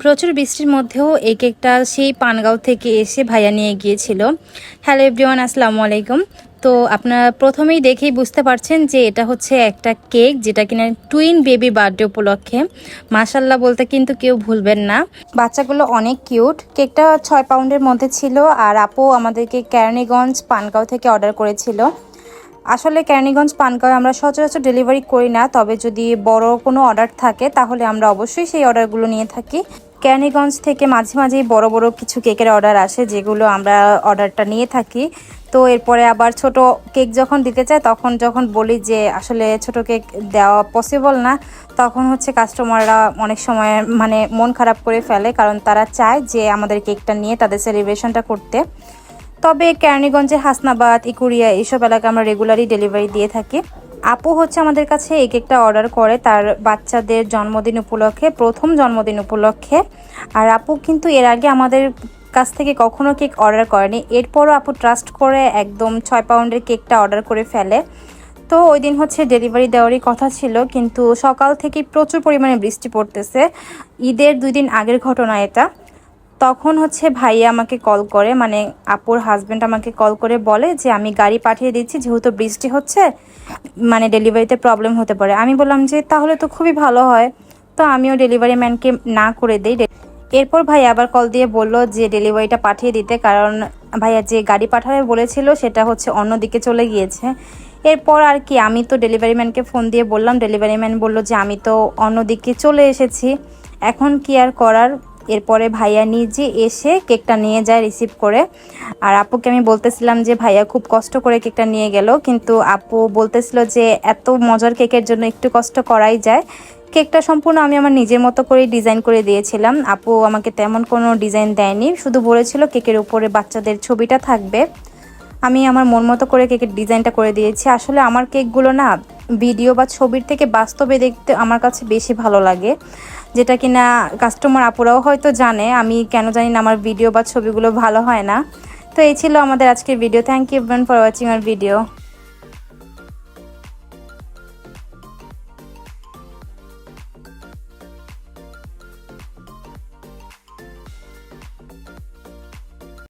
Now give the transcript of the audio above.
প্রচুর বৃষ্টির মধ্যেও এই কেকটা সেই পানগাঁও থেকে এসে ভাইয়া নিয়ে গিয়েছিল। হ্যালো এভরিওয়ান, আসসালামু আলাইকুম। তো আপনারা প্রথমেই দেখেই বুঝতে পারছেন যে এটা হচ্ছে একটা কেক যেটা কিনা টুইন বেবি বার্থডে উপলক্ষে। মাশাল্লাহ বলতে কিন্তু কেউ ভুলবেন না। বাচ্চাগুলো অনেক কিউট। কেকটা 6 পাউন্ডের মধ্যে ছিল আর আপু আমাদেরকে কেরানীগঞ্জ পানগাঁও থেকে অর্ডার করেছিল। আসলে কেরানীগঞ্জ পানগাঁও আমরা সচরাচর ডেলিভারি করি না, তবে যদি বড় কোনো অর্ডার থাকে তাহলে আমরা অবশ্যই সেই অর্ডারগুলো নিয়ে থাকি। কেরানীগঞ্জ থেকে মাঝে মাঝেই বড় বড় কিছু কেকের অর্ডার আসে, যেগুলো আমরা অর্ডারটা নিয়ে থাকি। তো এরপরে আবার ছোট কেক যখন দিতে চাই, যখন বলি যে আসলে ছোট কেক দেওয়া পসিবল না, তখন হচ্ছে কাস্টমাররা অনেক সময় মন খারাপ করে ফেলে, কারণ তারা চায় যে আমাদের কেকটা নিয়ে তাদের সেলিব্রেশনটা করতে। তবে কেরানীগঞ্জের হাসনাবাদ, ইকুরিয়া এইসব এলাকায় আমরা রেগুলারই ডেলিভারি দিয়ে থাকি। আপু হচ্ছে আমাদের কাছে এই কেকটা অর্ডার করে তার বাচ্চাদের জন্মদিন উপলক্ষে, প্রথম জন্মদিন উপলক্ষে। আর আপু কিন্তু এর আগে আমাদের কাছ থেকে কখনো কেক অর্ডার করেনি। এরপরও আপু ট্রাস্ট করে একদম 6 পাউন্ডের কেকটা অর্ডার করে ফেলে। তো ওই দিন হচ্ছে ডেলিভারি দেওয়ারই কথা ছিল, কিন্তু সকাল থেকে প্রচুর পরিমাণে বৃষ্টি পড়তেছে। ঈদের 2 দিন আগের ঘটনা এটা। তখন হচ্ছে ভাইয়া আমাকে কল করে, আপুর হাজব্যান্ড আমাকে কল করে বলে যে আমি গাড়ি পাঠিয়ে দিচ্ছি, যেহেতু বৃষ্টি হচ্ছে ডেলিভারিতে প্রবলেম হতে পারে। আমি বললাম যে তাহলে তো খুবই ভালো হয়। তো আমিও ডেলিভারি ম্যানকে না করে দিই। এরপর ভাইয়া আবার কল দিয়ে বলল যে ডেলিভারিটা পাঠিয়ে দিতে, কারণ ভাইয়া যে গাড়ি পাঠাবে বলেছিল সেটা হচ্ছে অন্যদিকে চলে গিয়েছে। এরপর আর কি, আমি তো ডেলিভারি ম্যানকে ফোন দিয়ে বললাম, ডেলিভারি ম্যান বললো যে আমি তো অন্যদিকে চলে এসেছি, এখন কি আর করার। এরপরে ভাইয়া নিজে এসে কেকটা নিয়ে যায় রিসিভ করে। আর আপুকে আমি বলতেছিলাম যে ভাইয়া খুব কষ্ট করে কেকটা নিয়ে গেল, কিন্তু আপু বলতেছিল যে এত মজার কেকের জন্য একটু কষ্ট করাই যায়। কেকটা সম্পূর্ণ আমি আমার নিজের মতো করে ডিজাইন করে দিয়েছিলাম। আপু আমাকে তেমন কোনো ডিজাইন দেয়নি, শুধু বলেছিল কেকের উপরে বাচ্চাদের ছবিটা থাকবে। আমি আমার মন মতো করে কেকের ডিজাইনটা করে দিয়েছি। আসলে আমার কেকগুলো না ভিডিও বা ছবির থেকে বাস্তবে দেখতে আমার কাছে বেশি ভালো লাগে, যেটা কিনা কাস্টমার আপুরাও হয়তো জানে। আমি কেন জানি না আমার ভিডিও বা ছবিগুলো ভালো হয় না। তো এই ছিল আমাদের আজকের video. Thank you for watching our video.